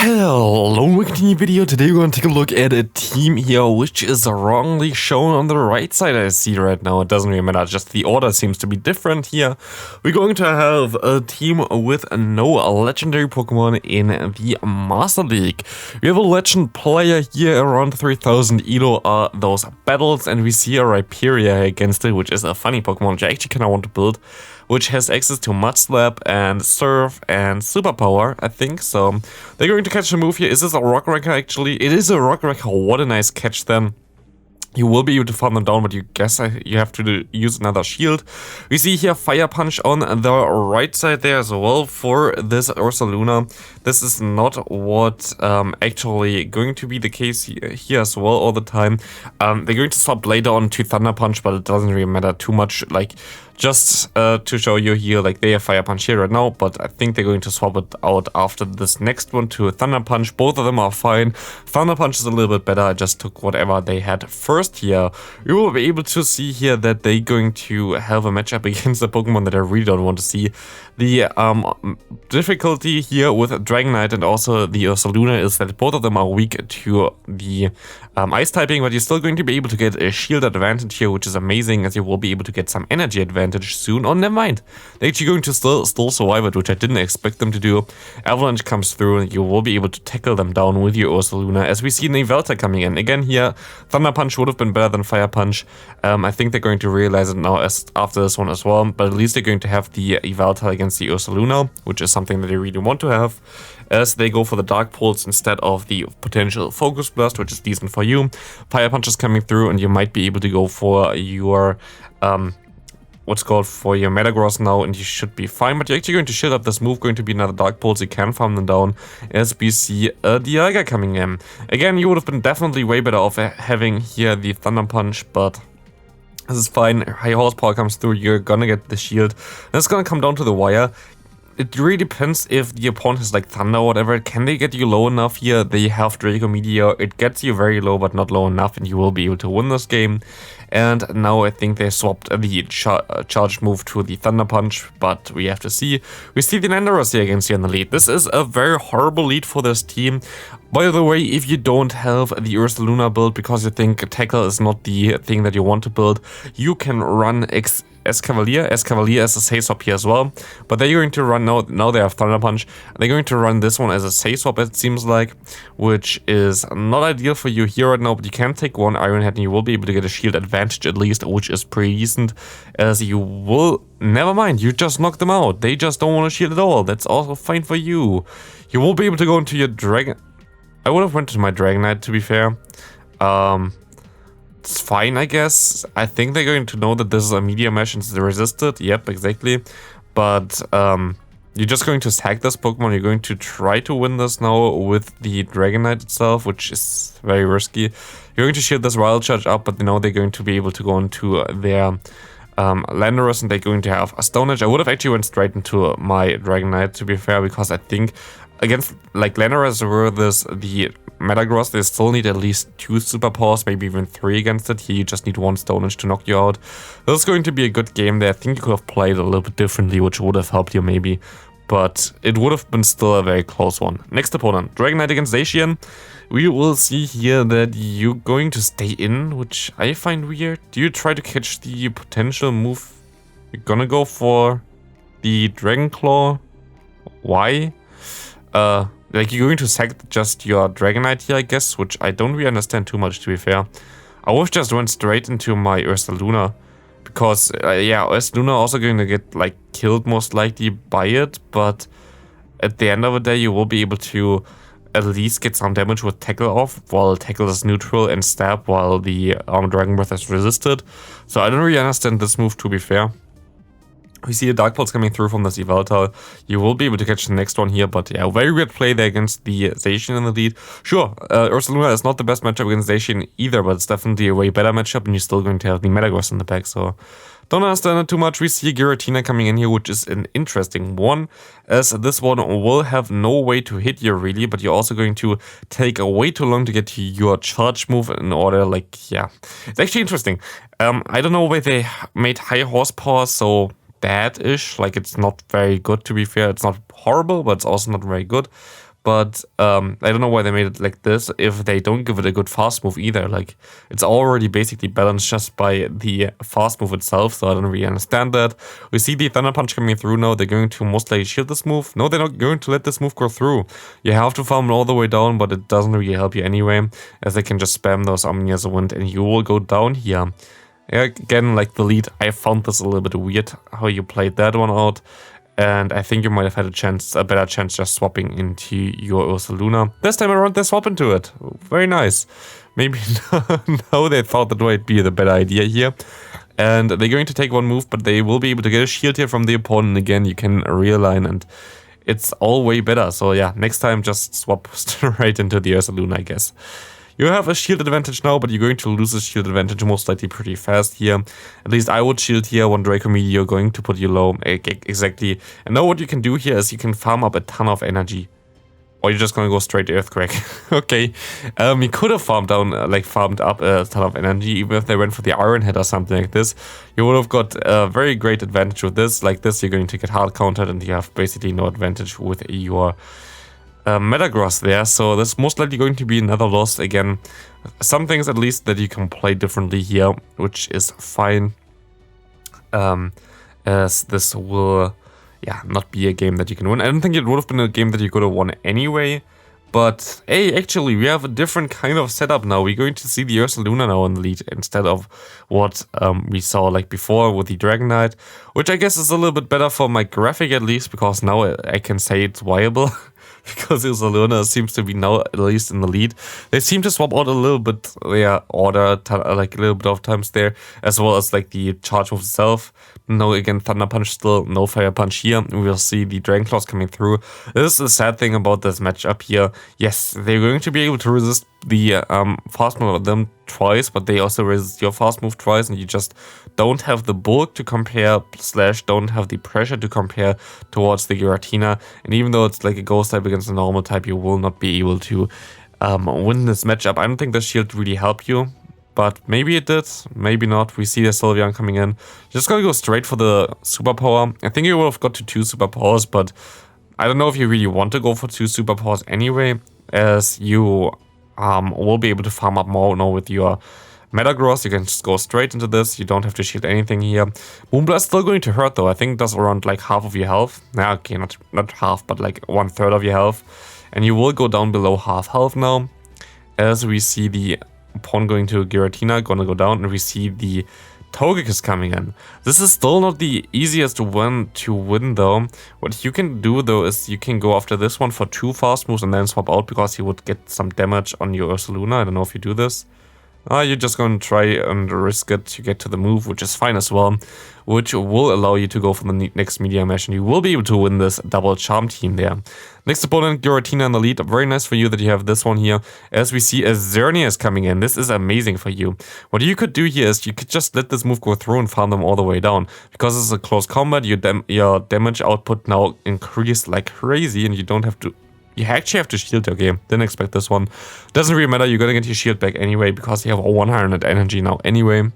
Hello, welcome to a new video. Today we're going to take a look at a team here which is wrongly shown on the right side. I see right now, it doesn't really matter, just the order seems to be different here. We're going to have a team with no legendary Pokemon in the Master League. We have a legend player here, around 3000 Elo are those battles, and we see a Rhyperior against it, which is a funny Pokemon which I actually kind of want to build, which has access to Mud Slap and Surf and Superpower, I think. So they're going to catch a move here. Is this a Rock Wrecker actually? It is a Rock Wrecker. What a nice catch then. You will be able to farm them down, but you have to use another shield. We see here Fire Punch on the right side there as well for this Ursaluna. This is not what actually going to be the case here as well all the time. They're going to swap later on to Thunder Punch, but it doesn't really matter too much. Like, just to show you here, like they have Fire Punch here right now, but I think they're going to swap it out after this next one to Thunder Punch. Both of them are fine. Thunder Punch is a little bit better. I just took whatever they had first here. You will be able to see here that they're going to have a matchup against a Pokemon that I really don't want to see. The difficulty here with Dragonite and also the Ursaluna is that both of them are weak to the Ice typing, but you're still going to be able to get a shield advantage here, which is amazing, as you will be able to get some energy advantage soon. Oh, never mind. They're actually going to still survive it, which I didn't expect them to do. Avalanche comes through and you will be able to tackle them down with your Ursaluna, as we see Yveltal coming in. Again here, Thunder Punch would have been better than Fire Punch. I think they're going to realize it now after this one as well, but at least they're going to have the Yveltal against the Ursaluna, which is something that they really want to have, as they go for the Dark Pulse instead of the potential Focus Blast, which is decent for you. Fire Punch is coming through and you might be able to go for your for your Metagross now, and you should be fine. But you're actually going to shield up this move, going to be another Dark Pulse. You can farm them down, as we see a Dialga coming in. Again, you would have been definitely way better off having here the Thunder Punch, but this is fine. High horsepower comes through, you're gonna get the shield. And it's gonna come down to the wire. It really depends if the opponent has like Thunder or whatever. Can they get you low enough here? They have Draco Meteor. It gets you very low, but not low enough, and you will be able to win this game. And now I think they swapped the charge move to the Thunder Punch, but we have to see. We see the Nandaros here against you in the lead. This is a very horrible lead for this team. By the way, if you don't have the Ursaluna build because you think Tackle is not the thing that you want to build, you can run Escavalier as a Safe Swap here as well, but they're going to run, now they have Thunder Punch, they're going to run this one as a Safe Swap, it seems like, which is not ideal for you here right now, but you can take one Iron Head and you will be able to get a shield advantage at least, which is pretty decent, as you will, never mind, you just knocked them out, they just don't want a shield at all, that's also fine for you. You will be able to go into your Dragon, I would have went to my Dragonite to be fair. It's fine, I guess. I think they're going to know that this is a Meteor Mesh and they resisted. Yep, exactly. But you're just going to sack this Pokemon. You're going to try to win this now with the Dragonite itself, which is very risky. You're going to shield this Wild Charge up, but now they're going to be able to go into their Landorus, and they're going to have a Stone Edge. I would have actually went straight into my Dragonite, to be fair, because I think against like Landorus versus the Metagross, they still need at least 2 superpowers, maybe even 3 against it. Here you just need 1 Stone Edge to knock you out. This is going to be a good game there. I think you could have played a little bit differently, which would have helped you maybe, but it would have been still a very close one. Next opponent, Dragonite against Zacian. We will see here that you're going to stay in, which I find weird. Do you try to catch the potential move? You're gonna go for the Dragon Claw? Why? Like, you're going to sack just your Dragonite here, I guess, which I don't really understand too much, to be fair. I would have just went straight into my Ursaluna, because, yeah, Ursaluna also going to get, like, killed most likely by it, but at the end of the day, you will be able to at least get some damage with Tackle off, while Tackle is neutral, and Stab while the Dragon Breath is resisted. So I don't really understand this move, to be fair. We see a Dark Pulse coming through from this Yveltal. You will be able to catch the next one here, but yeah, very weird play there against the Zacian in the lead. Sure, Ursaluna is not the best matchup against Zacian either, but it's definitely a way better matchup, and you're still going to have the Metagross in the back, so don't understand it too much. We see Giratina coming in here, which is an interesting one, as this one will have no way to hit you really, but you're also going to take way too long to get to your charge move in order, like, yeah. It's actually interesting. I don't know why they made high horsepower so bad-ish, like it's not very good, to be fair. It's not horrible, but it's also not very good. But I don't know why they made it like this if they don't give it a good fast move either. Like, it's already basically balanced just by the fast move itself, so I don't really understand that. We see the Thunder Punch coming through now. They're going to most likely shield this move. No, they're not going to let this move go through. You have to farm it all the way down, but it doesn't really help you anyway, as they can just spam those Omnias Wind and you will go down here. Yeah, again, like the lead, I found this a little bit weird how you played that one out. And I think you might have had a better chance just swapping into your Ursaluna. This time around, they swap into it. Very nice. Maybe now they thought that might be the better idea here. And they're going to take one move, but they will be able to get a shield here from the opponent. Again, you can realign, and it's all way better. So yeah, next time just swap straight into the Ursaluna, I guess. You have a shield advantage now, but you're going to lose the shield advantage most likely pretty fast here. At least I would shield here. One Draco Meteor going to put you low. Exactly. And now what you can do here is you can farm up a ton of energy. Or you're just gonna go straight to Earthquake. Okay. You could have farmed up a ton of energy, even if they went for the Iron Head or something like this. You would have got a very great advantage with this. Like this, you're going to get hard countered, and you have basically no advantage with your Metagross there, so this is most likely going to be another loss again. Some things at least that you can play differently here, which is fine, as this will not be a game that you can win. I don't think it would have been a game that you could have won anyway, but hey, actually we have a different kind of setup now. We're going to see the Ursaluna now in the lead instead of what we saw like before with the Dragonite, which I guess is a little bit better for my graphic at least, because now I can say it's viable. Because Ursaluna seems to be now at least in the lead. They seem to swap out a little bit their order, like a little bit of times there, as well as like the charge move itself. No, again, Thunder Punch still, no Fire Punch here. We will see the Dragon Claws coming through. This is the sad thing about this matchup here. Yes, they're going to be able to resist the fast move of them twice, but they also resist your fast move twice, and you just don't have the bulk to compare, / don't have the pressure to compare towards the Giratina. And even though it's like a ghost type against a normal type, you will not be able to win this matchup. I don't think the shield really helped you, but maybe it did, maybe not. We see the Sylveon coming in. Just gonna go straight for the superpower. I think you would have got to 2 superpowers, but I don't know if you really want to go for 2 superpowers anyway, as you will be able to farm up more now with your Metagross. You can just go straight into this. You don't have to shield anything here. Moonblast still going to hurt though. I think it does around like half of your health. Nah, okay, not half, but like 1/3 of your health. And you will go down below half health now, as we see the opponent going to Giratina, gonna go down, and we see the Togekiss coming in. This is still not the easiest one to win though. What you can do though is you can go after this one for 2 fast moves and then swap out, because you would get some damage on your Ursaluna. I don't know if you do this. You're just going to try and risk it to get to the move, which is fine as well, which will allow you to go for the next Media Mesh, and you will be able to win this double charm team there. Next opponent, Giratina in the lead. Very nice for you that you have this one here, as we see a Xerneas is coming in. This is amazing for you. What you could do here is you could just let this move go through and farm them all the way down. Because it's a close combat, your damage output now increased like crazy, and you don't have to... You actually have to shield your game. Didn't expect this one. Doesn't really matter. You're gonna get your shield back anyway, because you have 100 energy now anyway.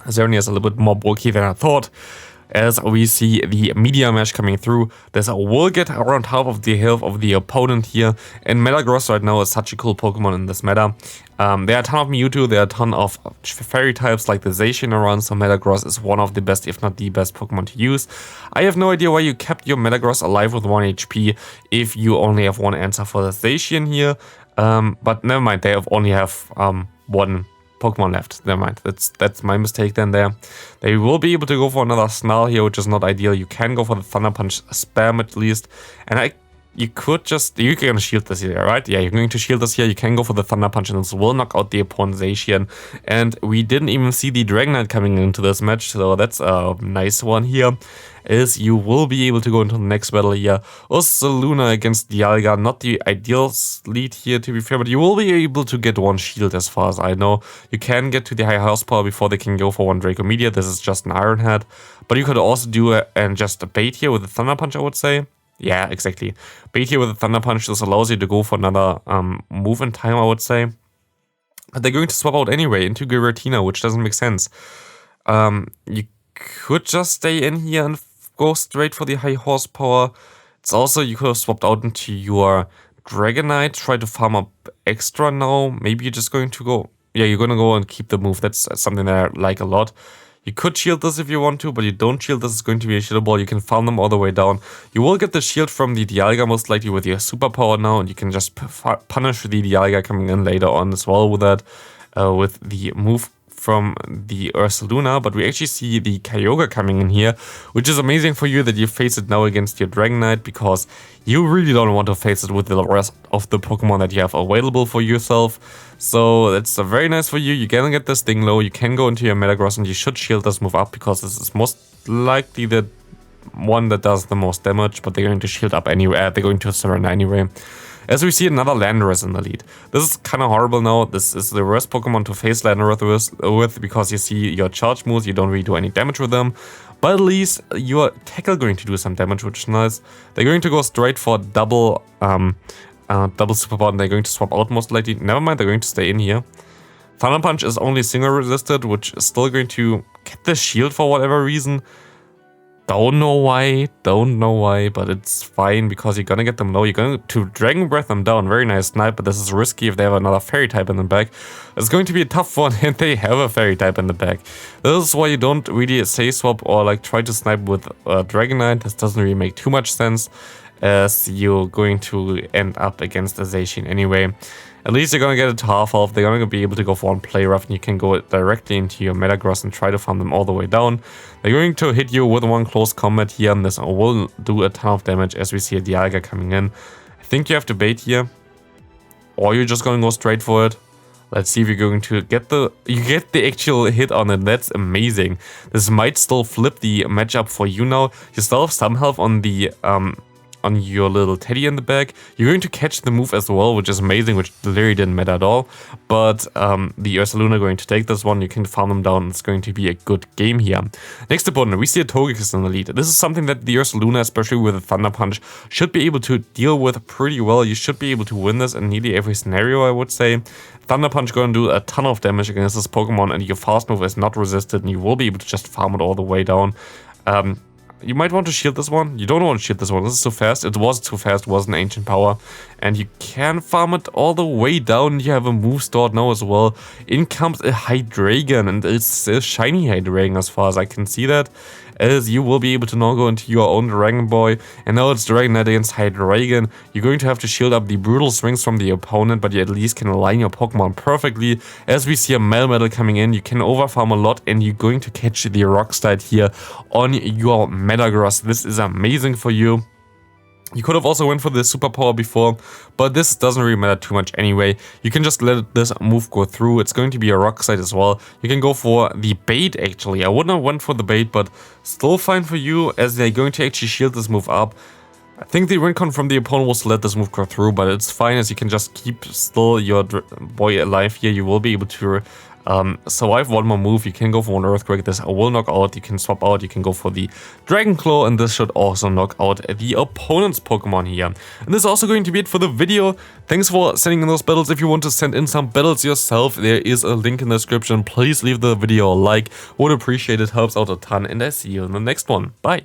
Xerneas is a little bit more bulky than I thought. As we see the Media Mesh coming through, this will get around half of the health of the opponent here. And Metagross right now is such a cool Pokemon in this meta. There are a ton of Mewtwo, there are a ton of fairy types like the Zacian around, so Metagross is one of the best, if not the best Pokemon to use. I have no idea why you kept your Metagross alive with 1 HP if you only have one answer for the Zacian here. But never mind, they only have one Pokemon left. Never mind. That's my mistake then there. They will be able to go for another Snarl here, which is not ideal. You can go for the Thunder Punch spam at least. And you can shield this here, right? Yeah, you're going to shield this here. You can go for the Thunder Punch, and this will knock out the opponent's Zacian. And we didn't even see the Dragonite coming into this match, so that's a nice one here. Is you will be able to go into the next battle here. Ursaluna against Dialga. Not the ideal lead here, to be fair, but you will be able to get 1 shield as far as I know. You can get to the high horsepower before they can go for 1 Draco Meteor. This is just an Iron Head. But you could also do it and just bait here with the Thunder Punch, I would say. Yeah, exactly. Bait here with the Thunder Punch. This allows you to go for another move in time, I would say. But they're going to swap out anyway into Giratina, which doesn't make sense. You could just stay in here and go straight for the high horsepower. It's also, you could have swapped out into your Dragonite, try to farm up extra now. Maybe you're just going to go... Yeah, you're going to go and keep the move. That's something that I like a lot. You could shield this if you want to, but you don't shield this. It's going to be a shieldable. You can farm them all the way down. You will get the shield from the Dialga most likely with your superpower now, and you can just punish the Dialga coming in later on as well with that, with the move from the Ursaluna. But we actually see the Kyogre coming in here, which is amazing for you that you face it now against your Dragonite, because you really don't want to face it with the rest of the Pokemon that you have available for yourself. So that's very nice for you. You're gonna get this thing low. You can go into your Metagross and you should shield this move up, because this is most likely the one that does the most damage, but they're going to shield up anyway. They're going to surrender anyway. As we see another Landorus in the lead. This is kind of horrible now. This is the worst Pokemon to face Landorus with, because you see your charge moves, you don't really do any damage with them. But at least your tackle going to do some damage, which is nice. They're going to go straight for double superpower, and they're going to swap out most likely. Never mind, they're going to stay in here. Thunder Punch is only single resisted, which is still going to get the shield for whatever reason. Don't know why, but it's fine, because you're gonna get them low. You're going to Dragon Breath them down. Very nice snipe, but this is risky if they have another Fairy type in the back. It's going to be a tough one, and they have a Fairy type in the back. This is why you don't really say swap or like try to snipe with Dragonite. This doesn't really make too much sense, as you're going to end up against a Zacian anyway. At least you're going to get it to half health. They're going to be able to go for one play rough, and you can go directly into your Metagross and try to farm them all the way down. They're going to hit you with one close combat here, and this will do a ton of damage as we see a Dialga coming in. I think you have to bait here, or you're just going to go straight for it. Let's see if you're going to get the actual hit on it. That's amazing. This might still flip the matchup for you now. You still have some health on the on your little teddy in the back. You're going to catch the move as well, which is amazing, which literally didn't matter at all. But the Ursaluna going to take this one. You can farm them down. It's going to be a good game here. Next opponent, we see a Togekiss in the lead. This is something that the Ursaluna, especially with a Thunder Punch, should be able to deal with pretty well. You should be able to win this in nearly every scenario, I would say. Thunder Punch going to do a ton of damage against this Pokemon, and your fast move is not resisted, and you will be able to just farm it all the way down. You might want to shield this one. You don't want to shield this one. This is too fast. It was too fast. It was an ancient power. And you can farm it all the way down. You have a move stored now as well. In comes a Hydreigon, and it's a shiny Hydreigon as far as I can see that. As you will be able to now go into your own Dragon Boy. And now it's Dragonite against Hydreigon. You're going to have to shield up the brutal swings from the opponent, but you at least can align your Pokemon perfectly. As we see a Melmetal coming in, you can overfarm a lot, and you're going to catch the Rock Slide here on your Metagross. This is amazing for you. You could have also went for the superpower before, but this doesn't really matter too much anyway. You can just let this move go through. It's going to be a Rock Slide as well. You can go for the bait actually. I wouldn't have went for the bait, but still fine for you, as they're going to actually shield this move up. I think the win con from the opponent was to let this move go through, but it's fine, as you can just keep still your boy alive here. You will be able to survive one more move. You can go for an Earthquake. This will knock out. You can swap out. You can go for the Dragon Claw, and this should also knock out the opponent's Pokemon here. And this is also going to be it for the video. Thanks for sending in those battles. If you want to send in some battles yourself, there is a link in the description. Please leave the video a like. Would appreciate it. Helps out a ton. And I see you in the next one. Bye.